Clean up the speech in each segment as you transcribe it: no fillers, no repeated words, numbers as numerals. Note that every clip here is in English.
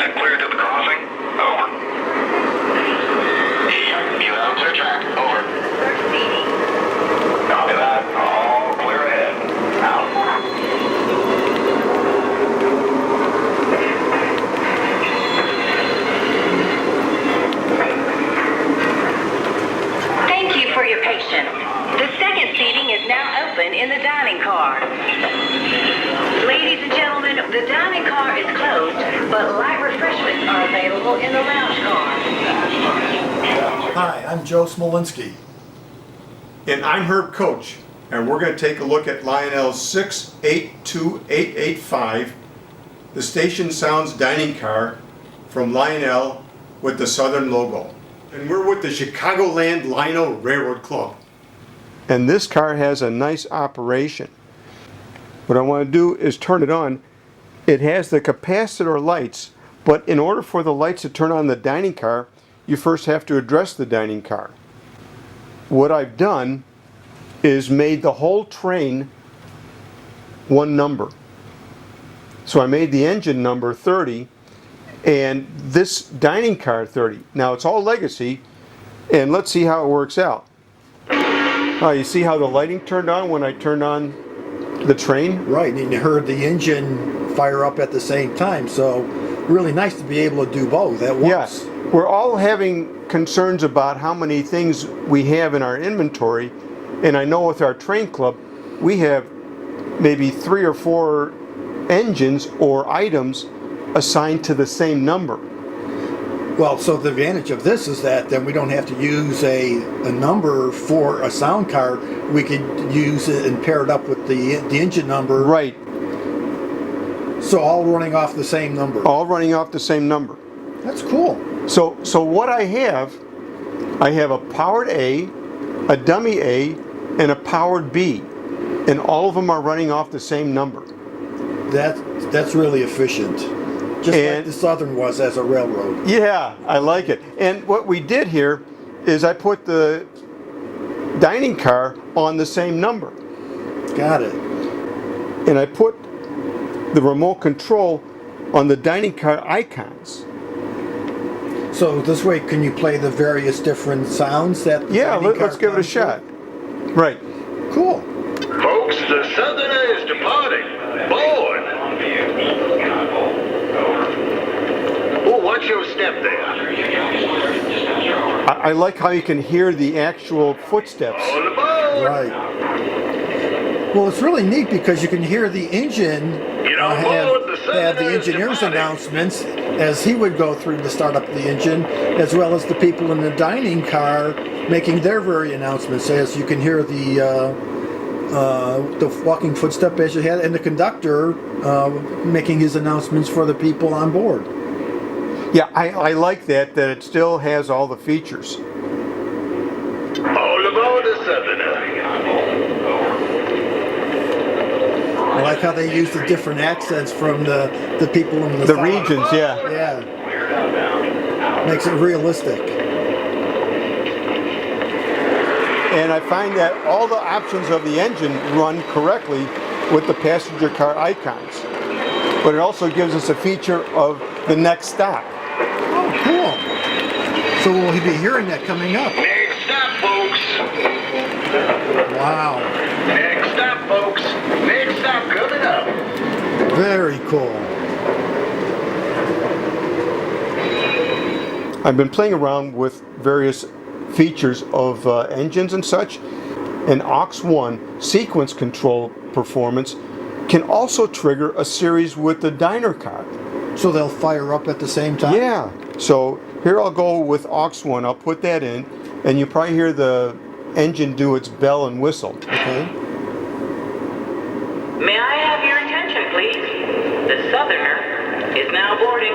Set clear to the crossing. Over. You out to track. Over. Copy that. All clear ahead. Out. Thank you for your patience. The second seating is now open in the dining car. Ladies and gentlemen, the dining car is closed, but light refreshments are available in the lounge car. Hi, I'm Joe Smolinski. And I'm Herb Koch, and we're going to take a look at Lionel's 682885, the Station Sounds dining car from Lionel with the Southern logo. And we're with the Chicagoland Lino Railroad Club. And this car has a nice operation. What I want to do is turn it on. It has the capacitor lights, but in order for the lights to turn on the dining car, you first have to address the dining car. What I've done is made the whole train one number. So I made the engine number 30 and this dining car 30. Now it's all legacy, and let's see how it works out. You see how the lighting turned on when I turned on the train? Right, and you heard the engine fire up at the same time, so really nice to be able to do both at once. Yes. We're all having concerns about how many things we have in our inventory, and I know with our train club, we have maybe 3 or 4 engines or items assigned to the same number. Well, so the advantage of this is that then we don't have to use a number for a sound card. We could use it and pair it up with the engine number. Right. So all running off the same number. All running off the same number. That's cool. So what I have a powered A, a dummy A, and a powered B. And all of them are running off the same number. That's really efficient. Just like the Southern was as a railroad. Yeah, I like it. And what we did here is I put the dining car on the same number. Got it. And I put the remote control on the dining car icons. So this way, can you play the various different sounds that the Yeah, dining car let's give it a comes shot. with? Right. Cool. Folks, the Southerner is departing. Board. Oh, watch your step there. I like how you can hear the actual footsteps. All aboard. Right. Well, it's really neat because you can hear the engine have the engineer's announcements as he would go through to start up the engine, as well as the people in the dining car making their very announcements. As you can hear the walking footstep as you had, and the conductor making his announcements for the people on board. Yeah, I like that it still has all the features. All aboard the Southerner. I like how they use the different accents from the people in the regions, yeah. Yeah. Makes it realistic. And I find that all the options of the engine run correctly with the passenger car icons. But it also gives us a feature of the next stop. Oh, cool. So we'll be hearing that coming up. Next stop, folks. Wow. Next stop, folks. Next stop coming up. Very cool. I've been playing around with various features of engines and such, and AUX1 sequence control performance can also trigger a series with the diner car. So they'll fire up at the same time? Yeah. So here I'll go with AUX1. I'll put that in, and you probably hear the engine do its bell and whistle. Okay. May I have your attention, please? The Southerner is now boarding.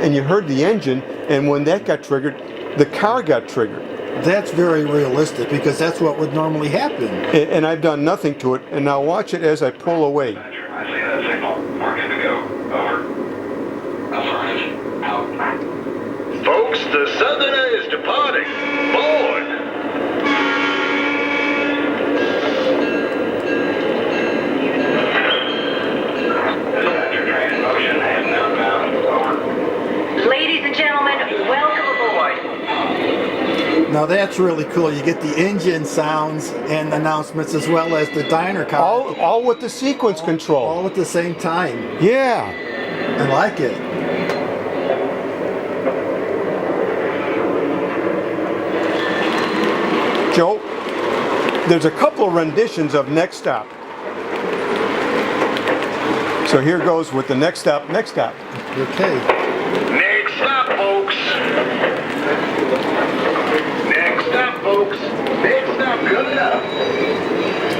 And you heard the engine, and when that got triggered, the car got triggered. That's very realistic because that's what would normally happen. And I've done nothing to it, and now watch it as I pull away. I see that signal. We're good to go. Over. Affirmative. Out. Folks, the Southerner is departing. Board. Passenger train in motion. I am now bound. Over. Now that's really cool. You get the engine sounds and announcements as well as the diner car. All with the sequence control. All at the same time. Yeah. I like it. Joe, there's a couple of renditions of Next Stop. So here goes with the Next Stop, Next Stop. Okay. Next stop, folks. Next stop, folks. Next stop, coming up.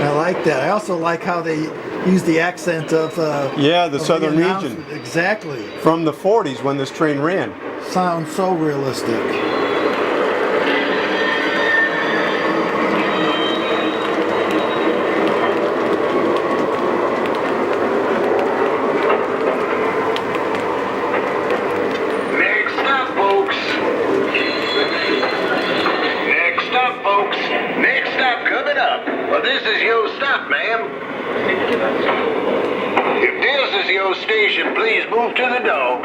I like that. I also like how they use the accent of Yeah, the of southern announcement. region. Exactly. From the 40s when this train ran. Sounds so realistic. Next stop, folks. Next stop, folks. Next stop coming up. Well, this is your stop, ma'am. If this is your station, please move to the door.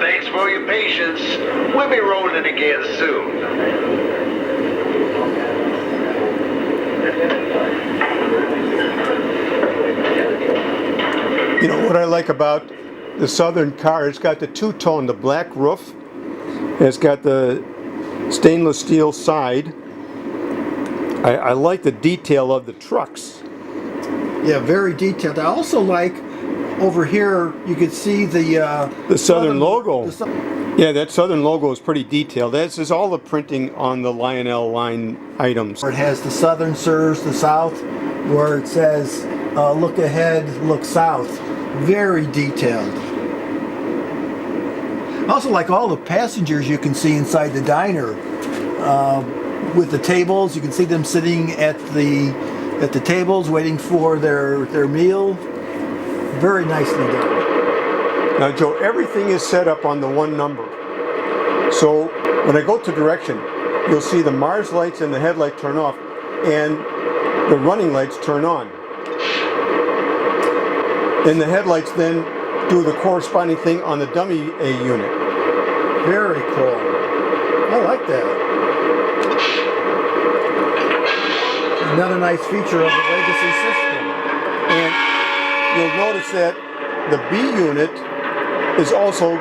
Thanks for your patience. We'll be rolling again soon. You know what I like about the southern car? It's got the two-tone, the black roof. It's got the stainless steel side. I like the detail of the trucks. Yeah, very detailed. I also like over here you can see the southern logo. the Yeah, that southern logo is pretty detailed. This is all the printing on the Lionel line items. It has the southern serves the south, where it says look ahead, look south. Very detailed. I also like all the passengers you can see inside the diner. With the tables, you can see them sitting at the tables waiting for their meal. Very nicely done. Now, Joe, everything is set up on the one number. So when I go to direction, you'll see the Mars lights and the headlight turn off, and the running lights turn on. And the headlights then do the corresponding thing on the dummy A unit. Very cool. I like that. Another nice feature of the legacy system. And you'll notice that the B unit is also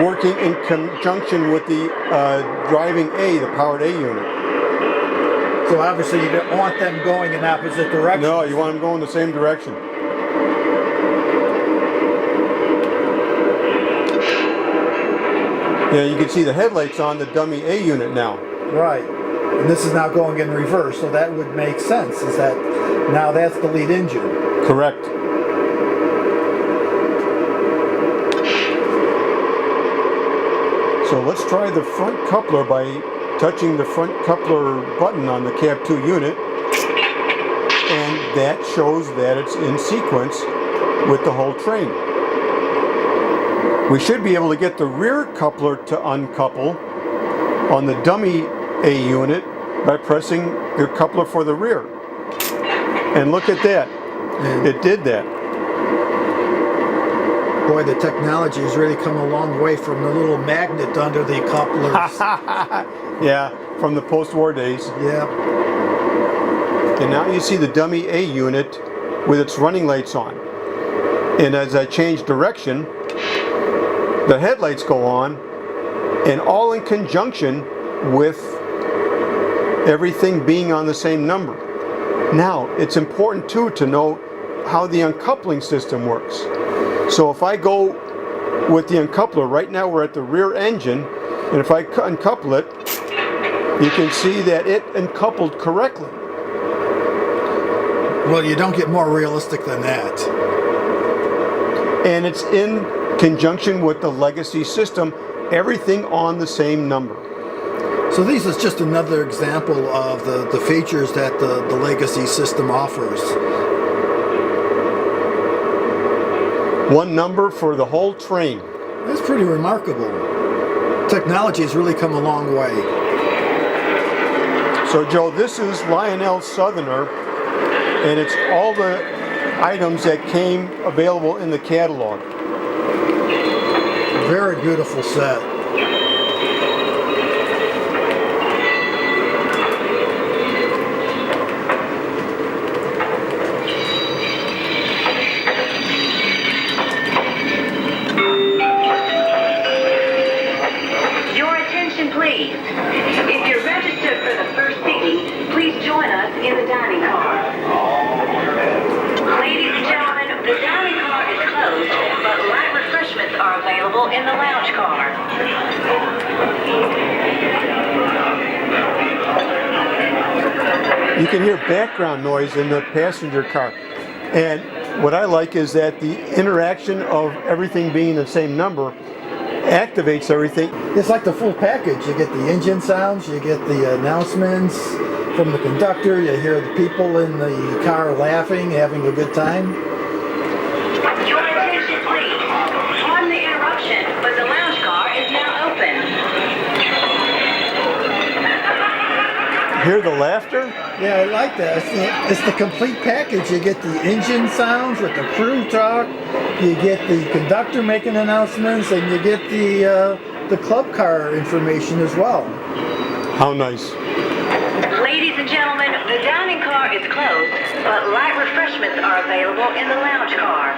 working in conjunction with the driving A, the powered A unit. So obviously you don't want them going in opposite directions. No, you want them going the same direction. Yeah, you can see the headlights on the dummy A unit now. Right. And this is now going in reverse, so that would make sense, is that now that's the lead engine. Correct. So let's try the front coupler by touching the front coupler button on the cab 2 unit, and that shows that it's in sequence with the whole train. We should be able to get the rear coupler to uncouple on the dummy A unit by pressing the coupler for the rear. And look at that. And It did that. boy, the technology has really come a long way from the little magnet under the couplers. Yeah, from the post-war days. Yeah. And now you see the dummy A unit with its running lights on. And as I change direction, the headlights go on, and all in conjunction with everything being on the same number. Now, it's important too to know how the uncoupling system works. So if I go with the uncoupler, right now we're at the rear engine, and if I uncouple it, you can see that it uncoupled correctly. Well, you don't get more realistic than that. And it's in conjunction with the legacy system, everything on the same number. So this is just another example of the features that the legacy system offers. One number for the whole train. That's pretty remarkable. Technology has really come a long way. So Joe, this is Lionel's Southerner, and it's all the items that came available in the catalog. Very beautiful set. Your attention, please. If you're registered for the first seating, please join us in the dining car. Ladies and gentlemen, the dining car is closed, but light refreshments are available in the lounge car. You can hear background noise in the passenger car. And what I like is that the interaction of everything being the same number activates everything. It's like the full package. You get the engine sounds, you get the announcements from the conductor, you hear the people in the car laughing, having a good time. Your attention, please. Pardon the interruption, but the lounge car is now open. Hear the laughter? Yeah, I like that. It's the complete package. You get the engine sounds with the crew talk, you get the conductor making announcements, and you get the club car information as well. How nice. Ladies and gentlemen, the dining car is closed, but light refreshments are available in the lounge car.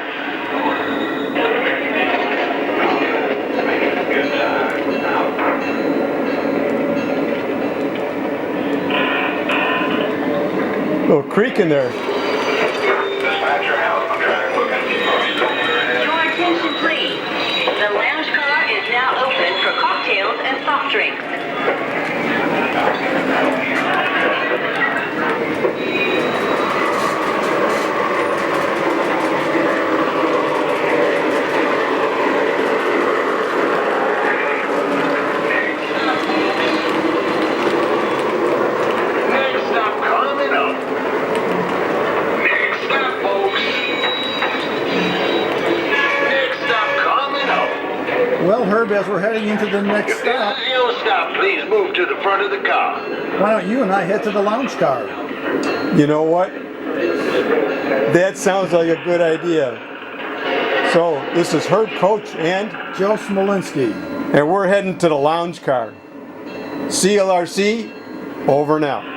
Little creak in there. Dispatcher out. I'm trying to look at Your attention, please. The lounge car is now open for cocktails and soft drinks. Next stop coming up. Next stop, folks. Next stop coming up. Well, Herb, as we're heading into the next If stop, this is your stop, please move to the front of the car. why don't you and I head to the lounge car? You know what? That sounds like a good idea. So, this is Herb Koch and Joe Smolinski. we're heading to the lounge car. CLRC, over and out.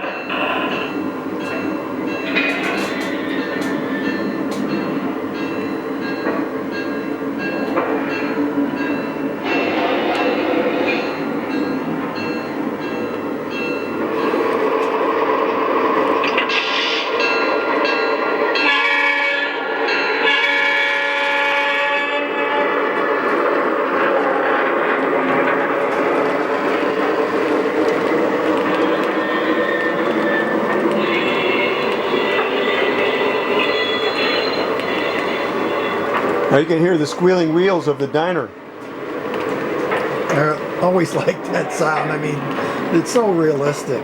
Now you can hear the squealing wheels of the diner. I always like that sound. I mean, it's so realistic.